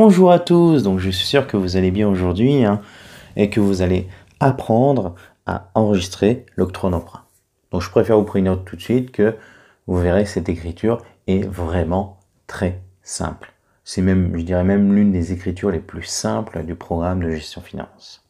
Bonjour à tous, donc je suis sûr que vous allez bien aujourd'hui et que vous allez apprendre à enregistrer l'octroi d'emprunt. Donc je préfère vous prévenir tout de suite que vous verrez que cette écriture est vraiment très simple. C'est même, je dirais même l'une des écritures les plus simples du programme de gestion finance.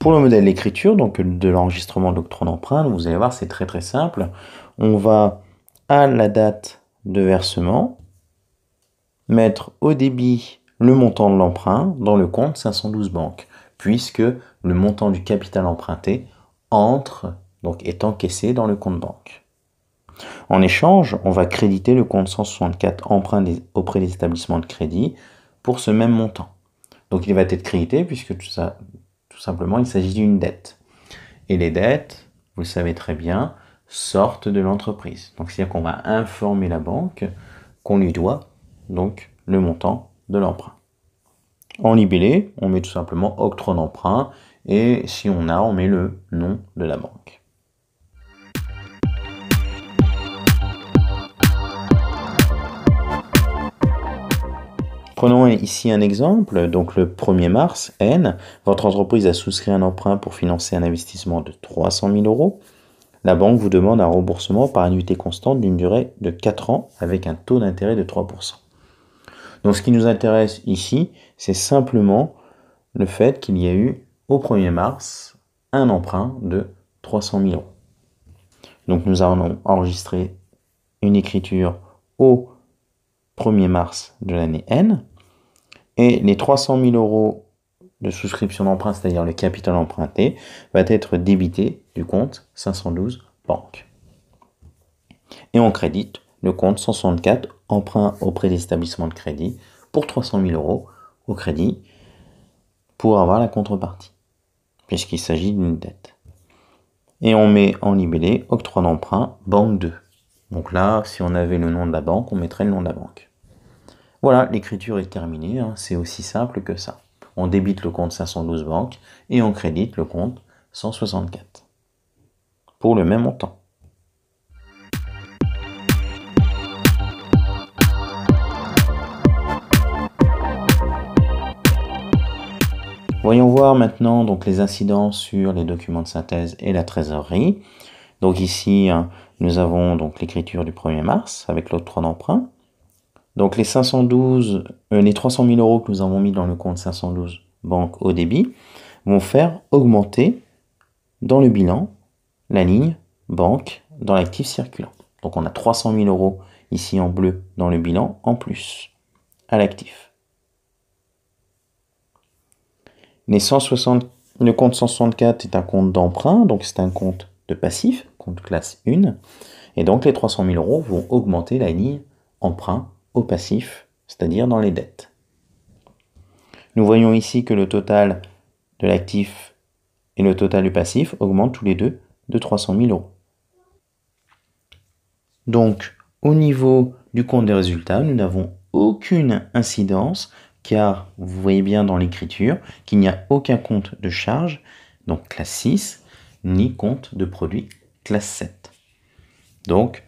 Pour le modèle d'écriture, donc de l'enregistrement de l'octroi d'emprunt, vous allez voir, c'est très simple. On va à la date de versement mettre au débit le montant de l'emprunt dans le compte 512 banques, puisque le montant du capital emprunté est encaissé dans le compte banque. En échange, on va créditer le compte 164 emprunt auprès des établissements de crédit pour ce même montant. Donc il va être crédité puisque tout simplement il s'agit d'une dette. Et les dettes, vous le savez très bien, sortent de l'entreprise. Donc c'est-à-dire qu'on va informer la banque qu'on lui doit donc le montant de l'emprunt. En libellé, on met tout simplement octroi d'emprunt et si on met le nom de la banque. Prenons ici un exemple, donc le 1er mars, N, votre entreprise a souscrit un emprunt pour financer un investissement de 300 000 euros. La banque vous demande un remboursement par annuité constante d'une durée de 4 ans avec un taux d'intérêt de 3%. Donc ce qui nous intéresse ici, c'est simplement le fait qu'il y a eu au 1er mars un emprunt de 300 000 euros. Donc nous allons enregistrer une écriture au 1er mars de l'année N. Et les 300 000 euros de souscription d'emprunt, c'est-à-dire le capital emprunté, va être débité du compte 512 banques. Et on crédite le compte 164 emprunt auprès des établissements de crédit pour 300 000 euros au crédit pour avoir la contrepartie, puisqu'il s'agit d'une dette. Et on met en libellé octroi d'emprunt banque 2. Donc là, si on avait le nom de la banque, on mettrait le nom de la banque. Voilà, l'écriture est terminée, c'est aussi simple que ça. On débite le compte 512 banques et on crédite le compte 164 pour le même montant. Voyons voir maintenant donc les incidences sur les documents de synthèse et la trésorerie. Donc ici, nous avons donc l'écriture du 1er mars avec l'octroi d'emprunt. Donc les 300 000 euros que nous avons mis dans le compte 512 banques au débit vont faire augmenter dans le bilan la ligne banque dans l'actif circulant. Donc on a 300 000 euros ici en bleu dans le bilan en plus à l'actif. Le compte 164 est un compte d'emprunt, donc c'est un compte de passif, compte classe 1. Et donc les 300 000 euros vont augmenter la ligne emprunt au passif, c'est-à-dire dans les dettes. Nous voyons ici que le total de l'actif et le total du passif augmentent tous les deux de 300 000 euros. Donc, au niveau du compte des résultats, nous n'avons aucune incidence, car vous voyez bien dans l'écriture qu'il n'y a aucun compte de charge, donc classe 6, ni compte de produit classe 7. Donc,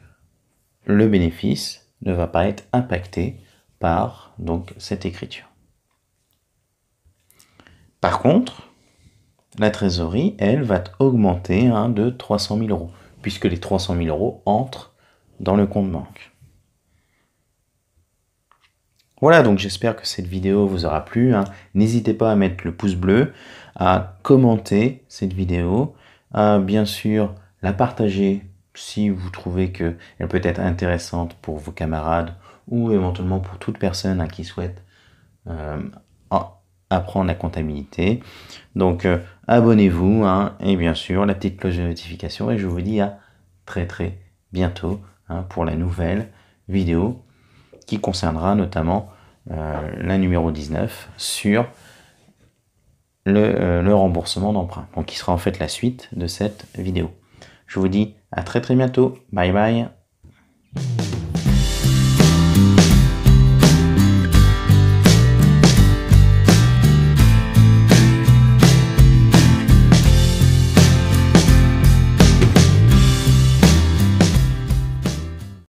le bénéfice ne va pas être impacté par cette écriture. Par contre, la trésorerie, elle, va augmenter de 300 000 euros, puisque les 300 000 euros entrent dans le compte banque. Voilà, donc j'espère que cette vidéo vous aura plu. N'hésitez pas à mettre le pouce bleu, à commenter cette vidéo, à bien sûr la partager si vous trouvez qu'elle peut être intéressante pour vos camarades ou éventuellement pour toute personne qui souhaite apprendre la comptabilité. Donc abonnez-vous et bien sûr la petite cloche de notification et je vous dis à très bientôt pour la nouvelle vidéo qui concernera notamment la numéro 19 sur le remboursement d'emprunt, donc qui sera en fait la suite de cette vidéo. Je vous dis à très bientôt, bye bye.